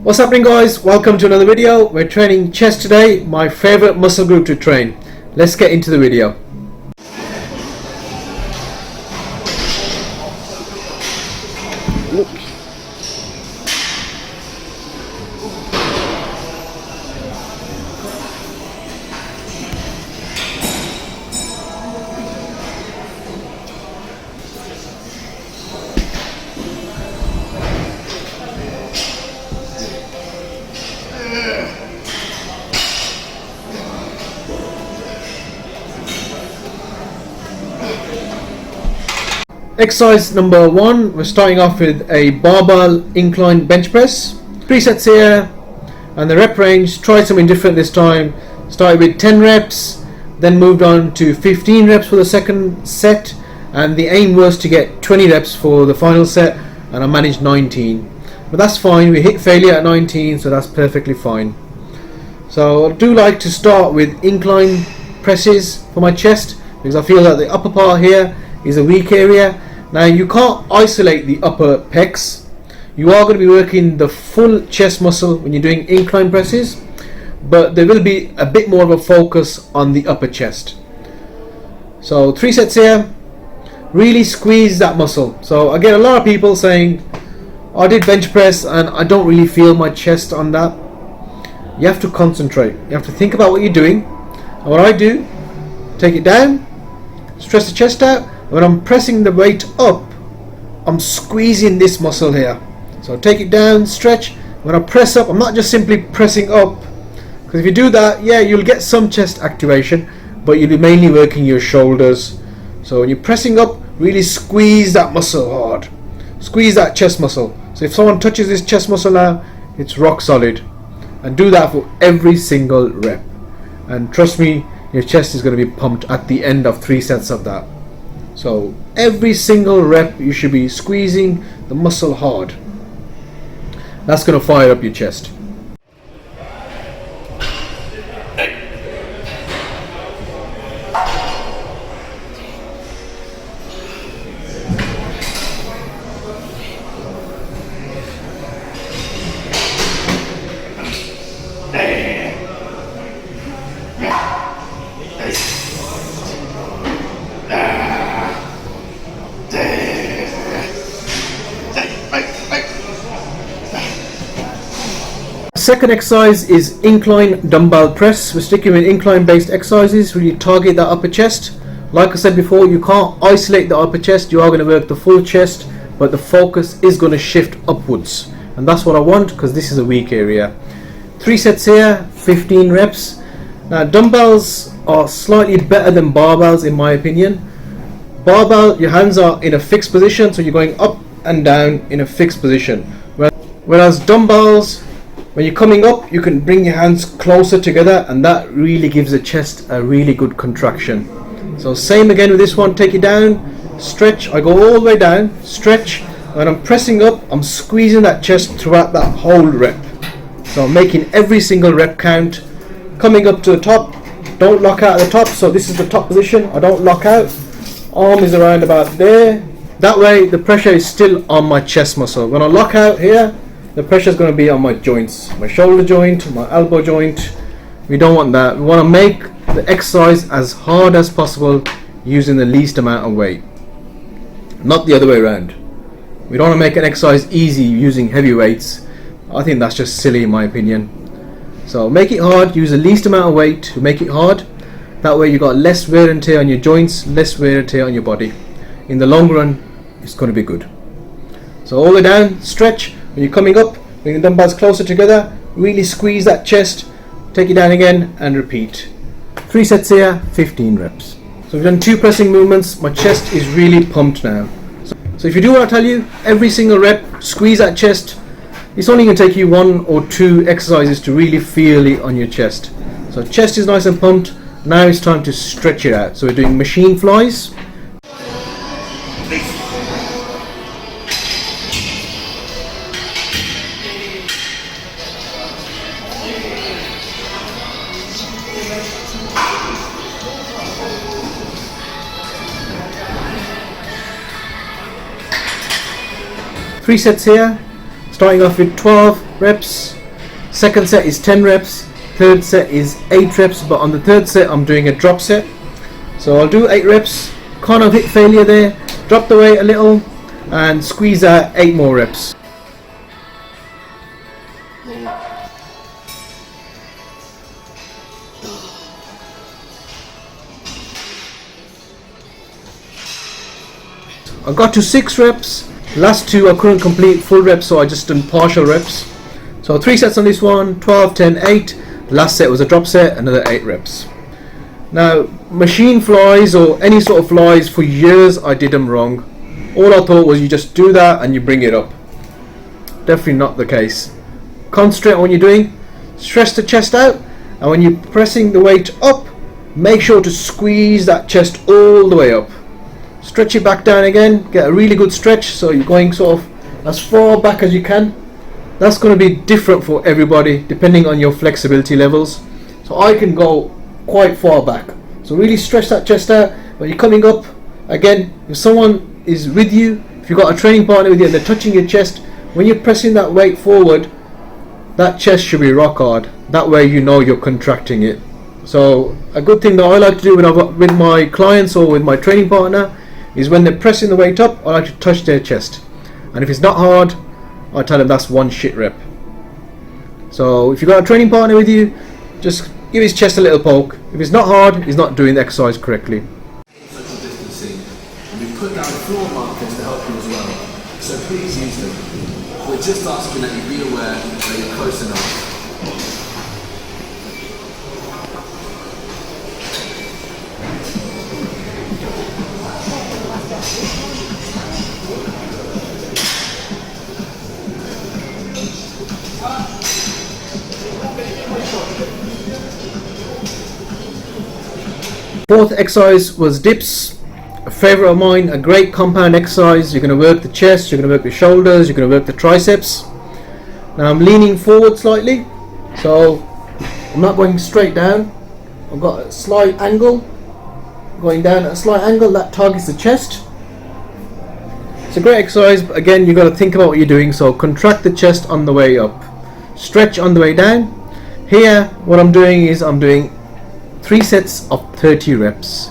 What's happening, guys? Welcome to another video. We're training chest today, my favorite muscle group to train. Let's get into the video. Exercise number 1, we're starting off with a barbell incline bench press. 3 sets here, and the rep range, try something different this time. Started with 10 reps, then moved on to 15 reps for the second set, and the aim was to get 20 reps for the final set, and I managed 19. But that's fine, we hit failure at 19, so that's perfectly fine. So I do like to start with incline presses for my chest, because I feel that the upper part here is a weak area. Now you can't isolate the upper pecs. You are going to be working the full chest muscle when you're doing incline presses, but there will be a bit more of a focus on the upper chest. So 3 sets here, really squeeze that muscle. So I get a lot of people saying, I did bench press and I don't really feel my chest on that. You have to concentrate, you have to think about what you're doing. And what I do, take it down, stretch the chest out. When I'm pressing the weight up, I'm squeezing this muscle here. So take it down, stretch. When I press up, I'm not just simply pressing up, because if you do that, yeah, you'll get some chest activation, but you'll be mainly working your shoulders. So when you're pressing up, really squeeze that muscle hard. Squeeze that chest muscle. So if someone touches this chest muscle now, it's rock solid. And do that for every single rep. And trust me, your chest is going to be pumped at the end of 3 sets of that. So every single rep you should be squeezing the muscle hard. That's going to fire up your chest. Second exercise is incline dumbbell press. We're sticking with incline based exercises, really target that upper chest. Like I said before, you can't isolate the upper chest, you are going to work the full chest, but the focus is going to shift upwards, and that's what I want, because this is a weak area. 3 sets here, 15 reps. Now dumbbells are slightly better than barbells in my opinion. Barbell, your hands are in a fixed position, so you're going up and down in a fixed position, whereas dumbbells, when you're coming up, you can bring your hands closer together, and that really gives the chest a really good contraction. So same again with this one, take it down, stretch, I go all the way down, stretch. When I'm pressing up, I'm squeezing that chest throughout that whole rep. So I'm making every single rep count. Coming up to the top, don't lock out at the top, so this is the top position, I don't lock out. Arm is around about there. That way the pressure is still on my chest muscle. When I lock out here, the pressure is going to be on my joints, my shoulder joint, my elbow joint. We don't want that. We want to make the exercise as hard as possible using the least amount of weight, not the other way around. We don't want to make an exercise easy using heavy weights. I think that's just silly in my opinion. So make it hard, use the least amount of weight to make it hard. That way you got less wear and tear on your joints, less wear and tear on your body. In the long run, it's going to be good. So all the way down, stretch. When you're coming up, bring the dumbbells closer together, really squeeze that chest, take it down again and repeat. 3 sets here, 15 reps. So we've done 2 pressing movements, my chest is really pumped now. So if you do what I tell you, every single rep, squeeze that chest. It's only going to take you 1 or 2 exercises to really feel it on your chest. So chest is nice and pumped, now it's time to stretch it out. So we're doing machine flies. 3 sets here, starting off with 12 reps. Second set is 10 reps. Third set is 8 reps, but on the third set I'm doing a drop set. So I'll do 8 reps, kind of hit failure there, drop the weight a little and squeeze out 8 more reps. I got to 6 reps. Last 2 I couldn't complete full reps, so I just done partial reps. So 3 sets on this one, 12, 10, 8. Last set was a drop set, another 8 reps. Now, machine flies or any sort of flies, for years I did them wrong. All I thought was you just do that and you bring it up. Definitely not the case. Concentrate on what you're doing, stretch the chest out, and when you're pressing the weight up, make sure to squeeze that chest all the way up. Stretch it back down again, get a really good stretch, so you're going sort of as far back as you can. That's going to be different for everybody depending on your flexibility levels. So I can go quite far back. So really stretch that chest out. When you're coming up, again, if someone is with you, if you've got a training partner with you and they're touching your chest, when you're pressing that weight forward, that chest should be rock hard. That way you know you're contracting it. So a good thing that I like to do with my clients or with my training partner is when they're pressing the weight up, I like to touch their chest. And if it's not hard, I tell them that's one shit rep. So if you've got a training partner with you, just give his chest a little poke. If it's not hard, he's not doing the exercise correctly. Social distancing, and we put down floor markers to help you as well. So please use them. We're just asking that you be aware that you're close enough. Fourth exercise was dips, a favorite of mine, a great compound exercise. You're going to work the chest, you're going to work the shoulders, you're going to work the triceps. Now I'm leaning forward slightly, so I'm not going straight down. I've got a slight angle, going down at a slight angle, that targets the chest. It's a great exercise, but again you've got to think about what you're doing. So contract the chest on the way up, stretch on the way down. Here what I'm doing is I'm doing 3 sets of 30 reps.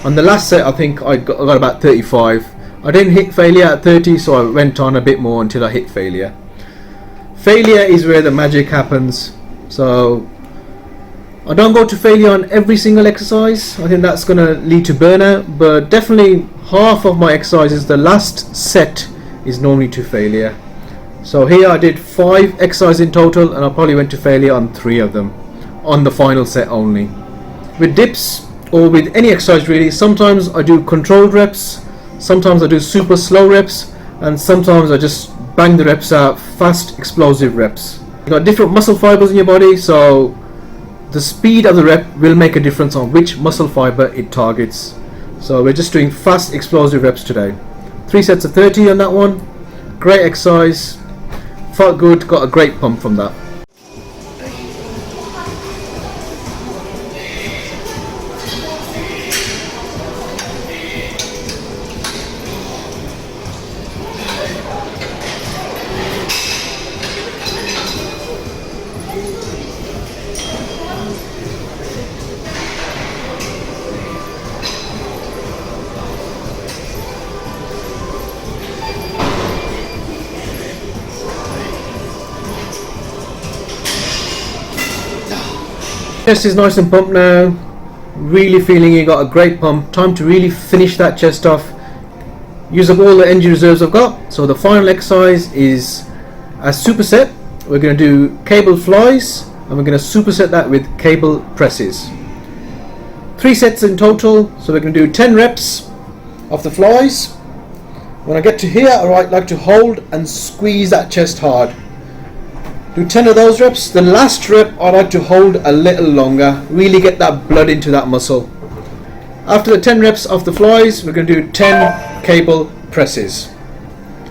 On the last set I think I got about 35. I didn't hit failure at 30, so I went on a bit more until I hit failure. Failure is where the magic happens. So I don't go to failure on every single exercise. I think that's going to lead to burnout, but definitely half of my exercises, the last set is normally to failure. So here I did 5 exercises in total and I probably went to failure on 3 of them on the final set only. With dips or with any exercise really, sometimes I do controlled reps, sometimes I do super slow reps, and sometimes I just bang the reps out, fast explosive reps. You've got different muscle fibers in your body, so the speed of the rep will make a difference on which muscle fiber it targets. So we're just doing fast explosive reps today. 3 sets of 30 on that one. Great exercise, felt good, got a great pump from that. Chest is nice and pumped now, really feeling you got a great pump. Time to really finish that chest off, use up all the energy reserves I've got. So the final exercise is a superset. We're going to do cable flies and we're going to superset that with cable presses. 3 sets in total, so we're going to do 10 reps of the flies. When I get to here, I like to hold and squeeze that chest hard. Do 10 of those reps. The last rep I like to hold a little longer, really get that blood into that muscle. After the 10 reps of the flies, we're going to do 10 cable presses.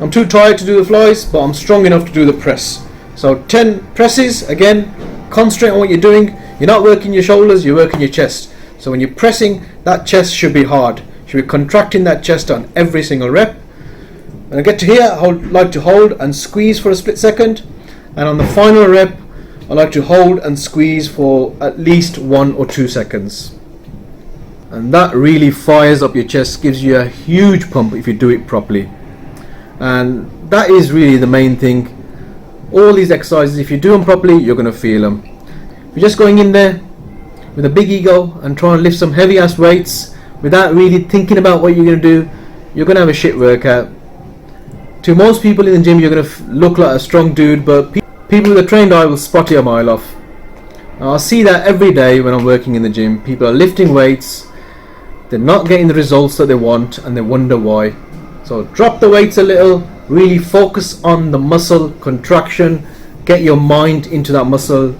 I'm too tired to do the flies, but I'm strong enough to do the press. So 10 presses, again, concentrate on what you're doing. You're not working your shoulders, you're working your chest. So when you're pressing, that chest should be hard. You should be contracting that chest on every single rep. When I get to here, I like to hold and squeeze for a split second. And on the final rep, I like to hold and squeeze for at least 1 or 2 seconds. And that really fires up your chest, gives you a huge pump if you do it properly. And that is really the main thing. All these exercises, if you do them properly, you're going to feel them. If you're just going in there with a big ego and trying to lift some heavy ass weights without really thinking about what you're going to do, you're going to have a shit workout. To most people in the gym, you're going to look like a strong dude, but people with a trained eye will spot you a mile off. Now, I see that every day when I'm working in the gym. People are lifting weights, they're not getting the results that they want, and they wonder why. So drop the weights a little, really focus on the muscle contraction, get your mind into that muscle,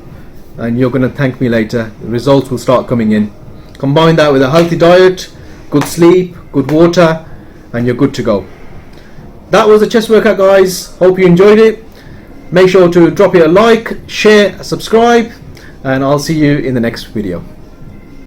and you're going to thank me later. The results will start coming in. Combine that with a healthy diet, good sleep, good water, and you're good to go. That was a chest workout, guys. Hope you enjoyed it. Make sure to drop it a like, share, subscribe, and I'll see you in the next video.